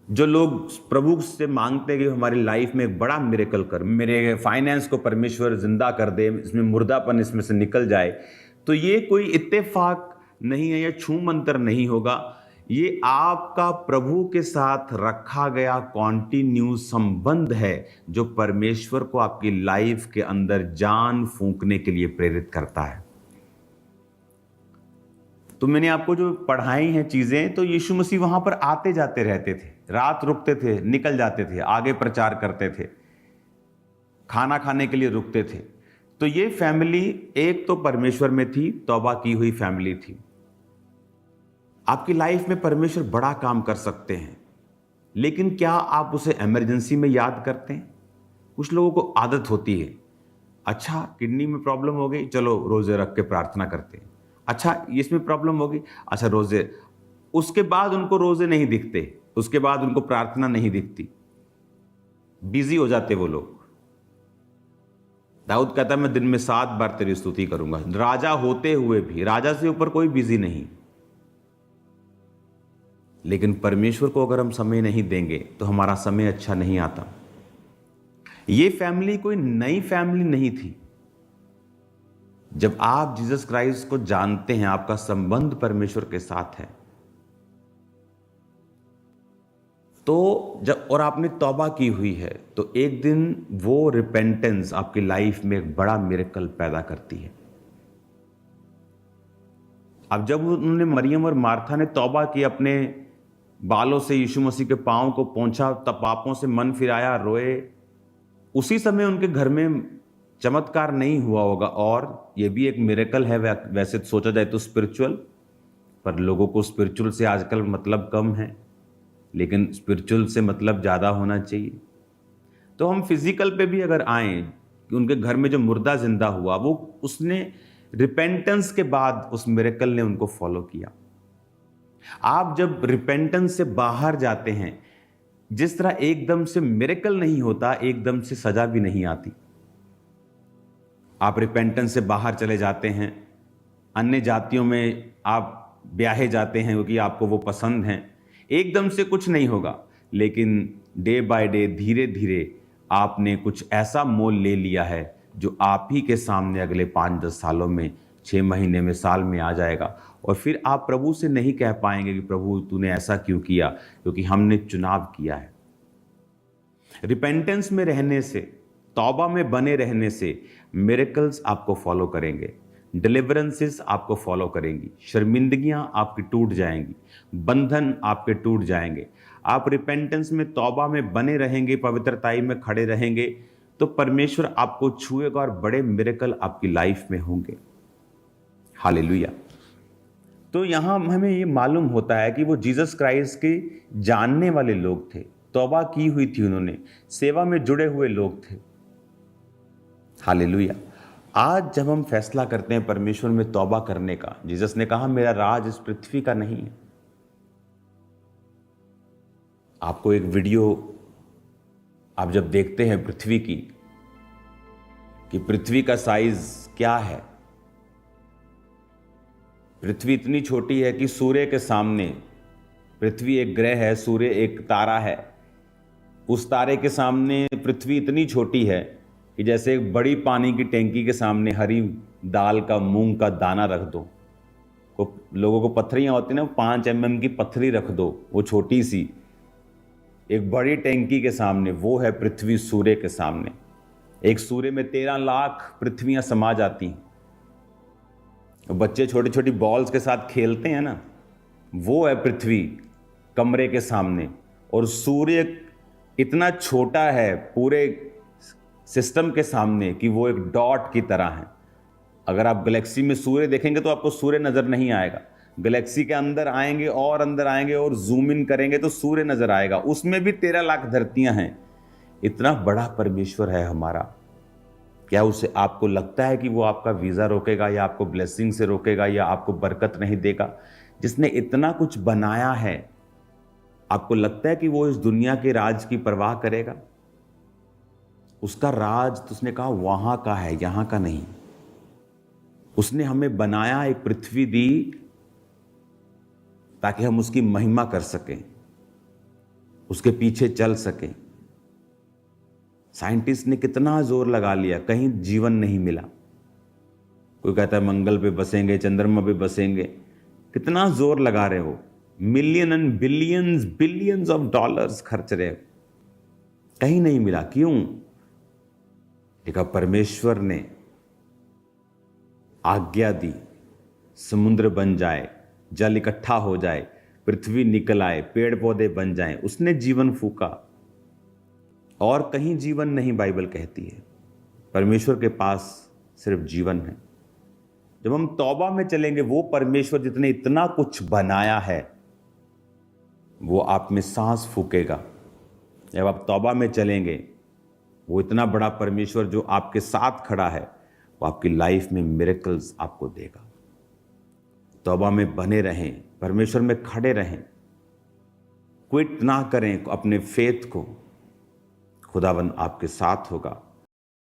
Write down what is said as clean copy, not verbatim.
जो लोग प्रभु से मांगते हैं कि हमारी लाइफ में एक बड़ा मिरेकल कर, मेरे फाइनेंस को परमेश्वर जिंदा कर दे, इसमें मुर्दापन इसमें से निकल जाए, तो ये कोई इत्तेफाक नहीं है, ये छू मंतर नहीं होगा। ये आपका प्रभु के साथ रखा गया कॉन्टिन्यू संबंध है, जो परमेश्वर को आपकी लाइफ के अंदर जान फूंकने के लिए प्रेरित करता है। तो मैंने आपको जो पढ़ाई हैं चीजें, तो यीशु मसीह वहां पर आते जाते रहते थे, रात रुकते थे, निकल जाते थे, आगे प्रचार करते थे, खाना खाने के लिए रुकते थे। तो ये फैमिली एक तो परमेश्वर में थी, तौबा की हुई फैमिली थी। आपकी लाइफ में परमेश्वर बड़ा काम कर सकते हैं, लेकिन क्या आप उसे इमरजेंसी में याद करते हैं? कुछ लोगों को आदत होती है, अच्छा किडनी में प्रॉब्लम हो गई, चलो रोजे रख के प्रार्थना करते हैं। अच्छा इसमें प्रॉब्लम होगी, अच्छा रोजे। उसके बाद उनको रोजे नहीं दिखते, उसके बाद उनको प्रार्थना नहीं दिखती, बिजी हो जाते वो लोग। दाऊद कहता है मैं दिन में 7 बार तेरी स्तुति करूंगा। राजा होते हुए भी, राजा से ऊपर कोई बिजी नहीं। लेकिन परमेश्वर को अगर हम समय नहीं देंगे तो हमारा समय अच्छा नहीं आता। ये फैमिली कोई नई फैमिली नहीं थी। जब आप जीसस क्राइस्ट को जानते हैं, आपका संबंध परमेश्वर के साथ है, तो जब और आपने तौबा की हुई है, तो एक दिन वो रिपेंटेंस आपकी लाइफ में एक बड़ा मिरेकल पैदा करती है। अब जब उन्होंने, मरियम और मार्था ने तौबा की, अपने बालों से यीशु मसीह के पांव को पोंछा, तब पापों से मन फिराया, रोए, उसी समय उनके घर में चमत्कार नहीं हुआ होगा। और ये भी एक मिरेकल है, वैसे सोचा जाए तो स्पिरिचुअल, पर लोगों को स्पिरिचुअल से आजकल मतलब कम है, लेकिन स्पिरिचुअल से मतलब ज़्यादा होना चाहिए। तो हम फिजिकल पे भी अगर आए कि उनके घर में जो मुर्दा जिंदा हुआ, वो उसने रिपेंटेंस के बाद उस मिरेकल ने उनको फॉलो किया। आप जब रिपेंटेंस से बाहर जाते हैं, जिस तरह एकदम से मिरेकल नहीं होता, एकदम से सजा भी नहीं आती। आप रिपेंटेंस से बाहर चले जाते हैं, अन्य जातियों में आप ब्याहे जाते हैं क्योंकि आपको वो पसंद हैं, एकदम से कुछ नहीं होगा, लेकिन डे बाय डे, धीरे धीरे आपने कुछ ऐसा मोल ले लिया है जो आप ही के सामने अगले 5-10 सालों में, 6 महीने में, साल में आ जाएगा। और फिर आप प्रभु से नहीं कह पाएंगे कि प्रभु तूने ऐसा क्यों किया, क्योंकि हमने चुनाव किया है। रिपेंटेंस में रहने से, तौबा में बने रहने से मिरेकल्स आपको फॉलो करेंगे, डिलीवरेंसेस आपको फॉलो करेंगी, शर्मिंदगियां आपकी टूट जाएंगी, बंधन आपके टूट जाएंगे। आप रिपेंटेंस में, तौबा में बने रहेंगे, पवित्रताई में खड़े रहेंगे, तो परमेश्वर आपको छुएगा और बड़े मिरेकल आपकी लाइफ में होंगे। हालेलुया। तो यहां हमें ये मालूम होता है कि वो जीसस क्राइस्ट के जानने वाले लोग थे, तौबा की हुई थी उन्होंने, सेवा में जुड़े हुए लोग थे। हालेलुया। आज जब हम फैसला करते हैं परमेश्वर में तौबा करने का, जीसस ने कहा मेरा राज इस पृथ्वी का नहीं है। आपको एक वीडियो आप जब देखते हैं पृथ्वी की, कि पृथ्वी का साइज क्या है, पृथ्वी इतनी छोटी है कि सूर्य के सामने, पृथ्वी एक ग्रह है, सूर्य एक तारा है, उस तारे के सामने पृथ्वी इतनी छोटी है कि जैसे एक बड़ी पानी की टैंकी के सामने हरी दाल का, मूंग का दाना रख दो। लोगों को पत्थरियां होती ना, 5 mm की पत्थरी रख दो, वो छोटी सी, एक बड़ी टैंकी के सामने, वो है पृथ्वी सूर्य के सामने। एक सूर्य में 13 लाख पृथ्वियां समा जाती हैं। बच्चे छोटी छोटी बॉल्स के साथ खेलते हैं ना, वो है पृथ्वी कमरे के सामने। और सूर्य इतना छोटा है पूरे सिस्टम के सामने कि वो एक डॉट की तरह है। अगर आप गैलेक्सी में सूर्य देखेंगे तो आपको सूर्य नजर नहीं आएगा। गैलेक्सी के अंदर आएंगे और अंदर आएंगे और जूम इन करेंगे तो सूर्य नजर आएगा। उसमें भी 13 लाख धरतियां हैं। इतना बड़ा परमेश्वर है हमारा। क्या उसे आपको लगता है कि वो आपका वीजा रोकेगा, या आपको ब्लेसिंग से रोकेगा, या आपको बरकत नहीं देगा? जिसने इतना कुछ बनाया है, आपको लगता है कि वो इस दुनिया के राज की परवाह करेगा? उसका राज तो उसने कहा वहां का है, यहां का नहीं। उसने हमें बनाया, एक पृथ्वी दी ताकि हम उसकी महिमा कर सकें। उसके पीछे चल सके। साइंटिस्ट ने कितना जोर लगा लिया, कहीं जीवन नहीं मिला। कोई कहता है मंगल पे बसेंगे, चंद्रमा पे बसेंगे, कितना जोर लगा रहे हो, million and billions billions of dollars खर्च रहे हो, कहीं नहीं मिला। क्यों? देखा, परमेश्वर ने आज्ञा दी, समुद्र बन जाए, जल इकट्ठा हो जाए, पृथ्वी निकल आए, पेड़ पौधे बन जाएं, उसने जीवन फूका। और कहीं जीवन नहीं, बाइबल कहती है। परमेश्वर के पास सिर्फ जीवन है। जब हम तौबा में चलेंगे, वो परमेश्वर जितने इतना कुछ बनाया है वो आप में सांस फूकेगा। जब आप तौबा में चलेंगे, वो इतना बड़ा परमेश्वर जो आपके साथ खड़ा है वो आपकी लाइफ में मिरेकल्स आपको देगा। तौबा में बने रहें, परमेश्वर में खड़े रहें, क्विट ना करें अपने फेथ को। खुदावन आपके साथ होगा।